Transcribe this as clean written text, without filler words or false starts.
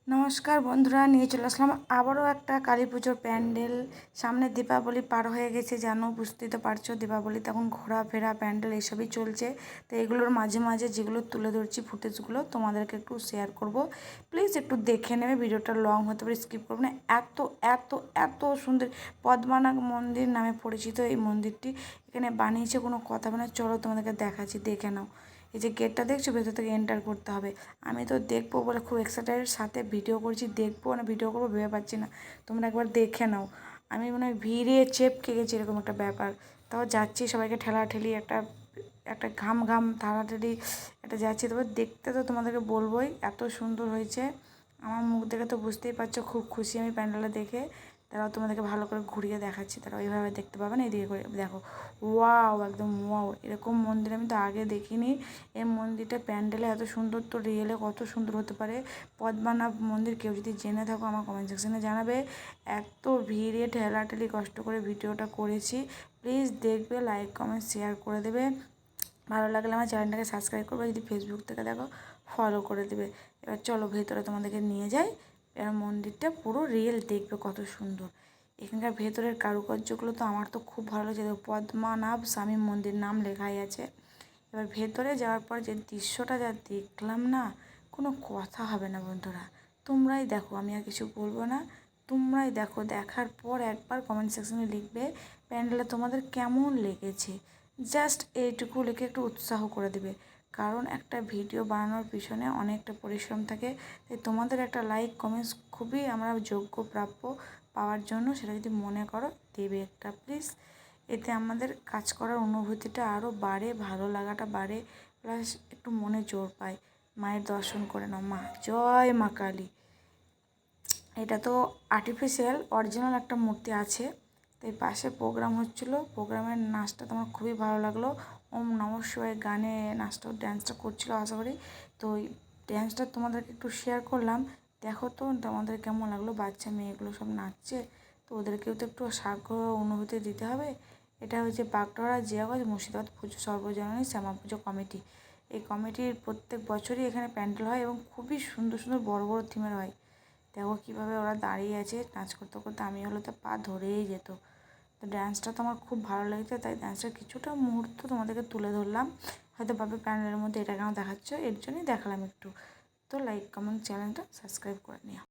নমস্কার বন্ধুরা, নিয়ে চলে আসলাম আবারও একটা কালী পুজোর প্যান্ডেল। সামনে দীপাবলি পার হয়ে গেছে, জানো, বুঝতেই তো পারছো। দীপাবলি তখন ঘোরাফেরা প্যান্ডেল এসবই চলছে। তো এগুলোর মাঝে মাঝে যেগুলো তুলে ধরছি ফুটেজগুলো তোমাদেরকে একটু শেয়ার করব। প্লিজ একটু দেখে নেবে, ভিডিওটা লং হতে পারে, স্কিপ করবে না। এত এত এত সুন্দর পদ্মনাভ মন্দির নামে পরিচিত এই মন্দিরটি। এখানে বানিয়েছে কোনো কথা মানে, চলো তোমাদেরকে দেখাচ্ছি, দেখে নাও। এই যে গেটটা দেখছো, ভেতর থেকে এন্টার করতে হবে। আমি তো দেখবো বলে খুব এক্সাইটেডের সাথে ভিডিও করছি, দেখবো না ভিডিও করবো ভেবে পাচ্ছি না। তোমরা একবার দেখে নাও। আমি মনে হয় ভিড়ে চেপকে গেছি, এরকম একটা ব্যাপার। তাও যাচ্ছি, সবাইকে ঠেলাঠেলি, একটা একটা ঘাম ঘাম ঠেলাঠেলি একটা যাচ্ছি। তবে দেখতে তো তোমাদেরকে বলবোই, এত সুন্দর হয়েছে। আমার মুখ দেখে তো বুঝতেই পারছো খুব খুশি আমি প্যান্ডেলটা দেখে। তারাও তোমাদেরকে ভালো করে ঘুরিয়ে দেখাচ্ছি, তারা ওইভাবে দেখতে পাবে না, এদিকে করে দেখো। ওয়াও, একদম ওয়াও, এরকম মন্দির আমি তো আগে দেখিনি। এই মন্দিরটা প্যান্ডেলে এত সুন্দর, তো রিয়েলে কত সুন্দর হতে পারে। পদ্মনাভ মন্দির কেউ যদি জেনে থাকো আমার কমেন্ট সেকশনে জানাবে। এত ভিড়ে ঠেলাঠেলি কষ্ট করে ভিডিওটা করেছি। প্লিজ দেখবে, লাইক কমেন্ট শেয়ার করে দেবে। ভালো লাগলে আমার চ্যানেলটাকে সাবস্ক্রাইব করবে, যদি ফেসবুক থেকে দেখো ফলো করে দেবে। এবার চলো ভেতরে তোমাদেরকে নিয়ে যাই। এবার মন্দিরটা পুরো রিয়েল দেখবে কত সুন্দর। এখানকার ভেতরের কারুকার্যগুলো তো আমার তো খুব ভালো লাগছে। পদ্মনাভ স্বামী মন্দির নাম লেখাই আছে। এবার ভেতরে যাওয়ার পর যে দৃশ্যটা যা দেখলাম না, কোনো কথা হবে না বন্ধুরা। তোমরাই দেখো, আমি আর কিছু বলবো না। তোমরাই দেখো, দেখার পর একবার কমেন্ট সেকশনে লিখবে প্যান্ডেলটা তোমাদের কেমন লেগেছে। জাস্ট এইটুকু লিখে একটু উৎসাহ করে দেবে। কারণ একটা ভিডিও বানানোর পিছনে অনেকটা পরিশ্রম থাকে। তাই তোমাদের একটা লাইক কমেন্টস খুবই আমরা যোগ্য প্রাপ্য পাওয়ার জন্য, সেটা যদি মনে করো দেবে একটা প্লিজ। এতে আমাদের কাজ করার অনুভূতিটা আরও বাড়ে, ভালো লাগাটা বাড়ে, প্লাস একটু মনে জোর পায়। মায়ের দর্শন করে নাও। মা জয় মা কালী। এটা তো আর্টিফিশিয়াল, অরিজিনাল একটা মূর্তি আছে। তাই পাশে প্রোগ্রাম হচ্ছিলো, প্রোগ্রামের নাচটা তো আমার খুবই ভালো লাগলো। ওম নমঃ শিবায় গানে নাচটা ড্যান্সটা করছিলো আশা করি। তো ওই ড্যান্সটা তোমাদেরকে একটু শেয়ার করলাম, দেখো তো তোমাদের কেমন লাগলো। বাচ্চা মেয়েগুলো সব নাচছে, তো ওদেরকেও তো একটু সাগ্রহ অনুভূতি দিতে হবে। এটা হচ্ছে বাগডোরা জিয়াগঞ্জ মুর্শিদাবাদ পুজো সর্বজনীন শ্যামা পুজো কমিটি। এই কমিটির প্রত্যেক বছরই এখানে প্যান্ডেল হয় এবং খুবই সুন্দর সুন্দর বড় বড় থিমের হয়। দেখো কীভাবে ওরা দাঁড়িয়ে আছে নাচ করতে করতে, আমি হলে তো পা ধরেই যেত। তো ডান্সটা তো আমার খুব ভালো লেগেছে, তাই ডান্সের কিছুটা মুহূর্ত তোমাদেরকে তুলে ধরলাম। হয়তো ভাবে প্যান্ডেলের মধ্যে এটা কেন দেখাচ্ছ, এর জন্যই দেখালাম একটু। তো লাইক কমেন্ট চ্যানেলটা সাবস্ক্রাইব করে নিও।